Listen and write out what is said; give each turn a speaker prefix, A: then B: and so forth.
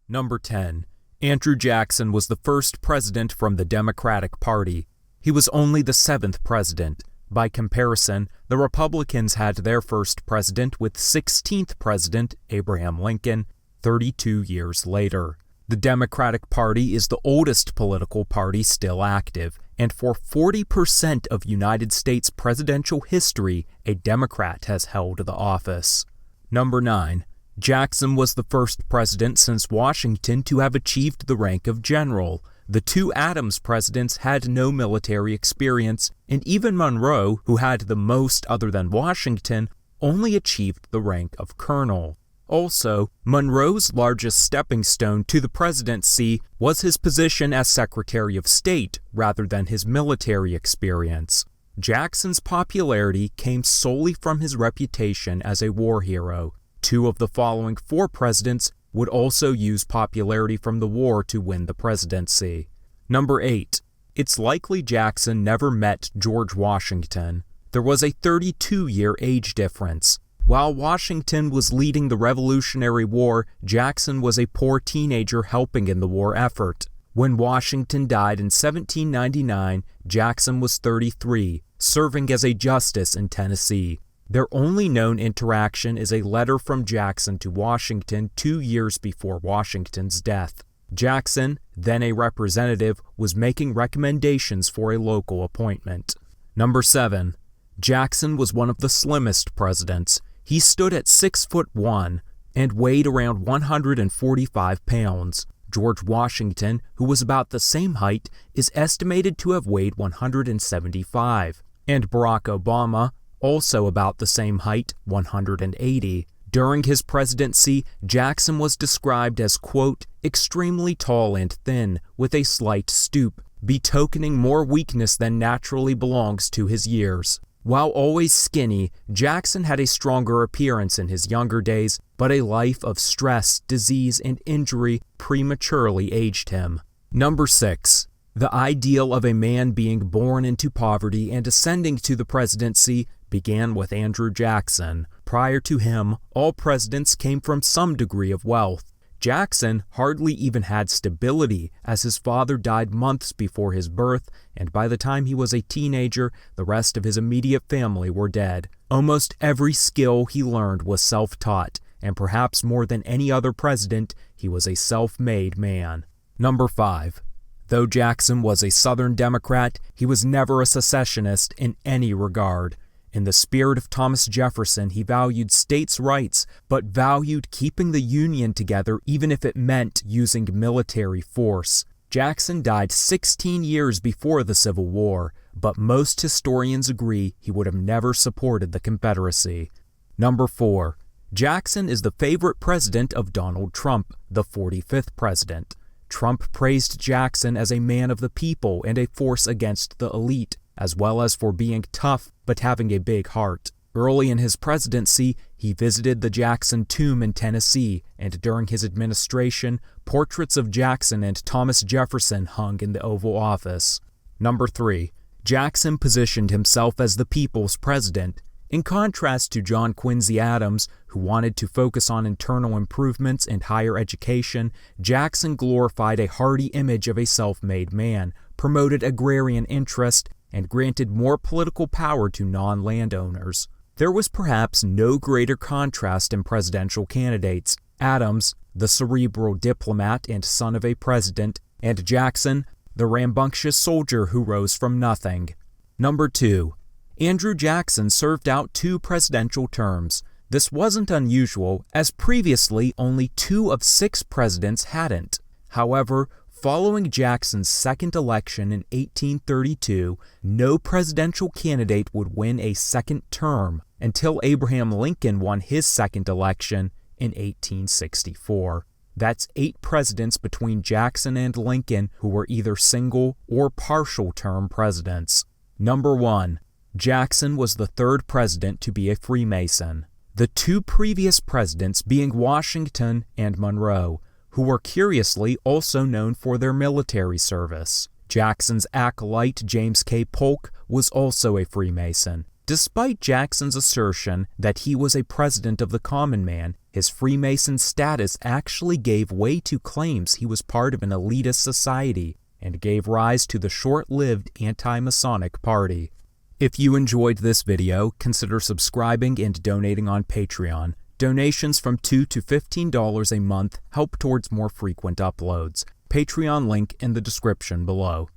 A: Number 10. Andrew Jackson was the first president from the Democratic Party. He was only the 7th president. By comparison, the Republicans had their first president with 16th President Abraham Lincoln 32 years later. The Democratic Party is the oldest political party still active, and for 40% of United States presidential history, a Democrat has held the office. Number 9. Jackson was the first president since Washington to have achieved the rank of general. The two Adams presidents had no military experience, and even Monroe, who had the most other than Washington, only achieved the rank of colonel. Also, Monroe's largest stepping stone to the presidency was his position as Secretary of State rather than his military experience. Jackson's popularity came solely from his reputation as a war hero. Two of the following 4 presidents would also use popularity from the war to win the presidency. Number 8. It's likely Jackson never met George Washington. There was a 32-year age difference. While Washington was leading the Revolutionary War, Jackson was a poor teenager helping in the war effort. When Washington died in 1799, Jackson was 33, serving as a justice in Tennessee. Their only known interaction is a letter from Jackson to Washington 2 years before Washington's death. Jackson, then a representative, was making recommendations for a local appointment. Number 7. Jackson was one of the slimmest presidents. He stood at 6'1" and weighed around 145 pounds. George Washington, who was about the same height, is estimated to have weighed 175, and Barack Obama, also about the same height, 180. During his presidency, Jackson was described as, quote, extremely tall and thin, with a slight stoop, betokening more weakness than naturally belongs to his years. While always skinny, Jackson had a stronger appearance in his younger days, but a life of stress, disease, and injury prematurely aged him. Number 6. The ideal of a man being born into poverty and ascending to the presidency began with Andrew Jackson. Prior to him, all presidents came from some degree of wealth. Jackson hardly even had stability, as his father died months before his birth, and by the time he was a teenager, the rest of his immediate family were dead. Almost every skill he learned was self-taught, and perhaps more than any other president, he was a self-made man. Number 5. Though Jackson was a Southern Democrat, he was never a secessionist in any regard. In the spirit of Thomas Jefferson, he valued states' rights, but valued keeping the Union together even if it meant using military force. Jackson died 16 years before the Civil War, but most historians agree he would have never supported the Confederacy. Number 4. Jackson is the favorite president of Donald Trump, the 45th president. Trump praised Jackson as a man of the people and a force against the elite, as well as for being tough but having a big heart. Early in his presidency, he visited the Jackson tomb in Tennessee, and during his administration, portraits of Jackson and Thomas Jefferson hung in the Oval Office. Number 3. Jackson positioned himself as the people's president. In contrast to John Quincy Adams, who wanted to focus on internal improvements and higher education, Jackson glorified a hardy image of a self-made man, promoted agrarian interest, and granted more political power to non-landowners. There was perhaps no greater contrast in presidential candidates. Adams, the cerebral diplomat and son of a president, and Jackson, the rambunctious soldier who rose from nothing. Number 2. Andrew Jackson served out 2 presidential terms. This wasn't unusual, as previously only 2 of 6 presidents hadn't. However, following Jackson's second election in 1832, no presidential candidate would win a second term until Abraham Lincoln won his second election in 1864. That's 8 presidents between Jackson and Lincoln who were either single or partial term presidents. Number 1. Jackson was the 3rd president to be a Freemason. The 2 previous presidents being Washington and Monroe, who were curiously also known for their military service. Jackson's acolyte James K. Polk was also a Freemason. Despite Jackson's assertion that he was a president of the common man, his Freemason status actually gave way to claims he was part of an elitist society and gave rise to the short-lived anti-Masonic Party. If you enjoyed this video, consider subscribing and donating on Patreon. Donations from $2 to $15 a month help towards more frequent uploads. Patreon link in the description below.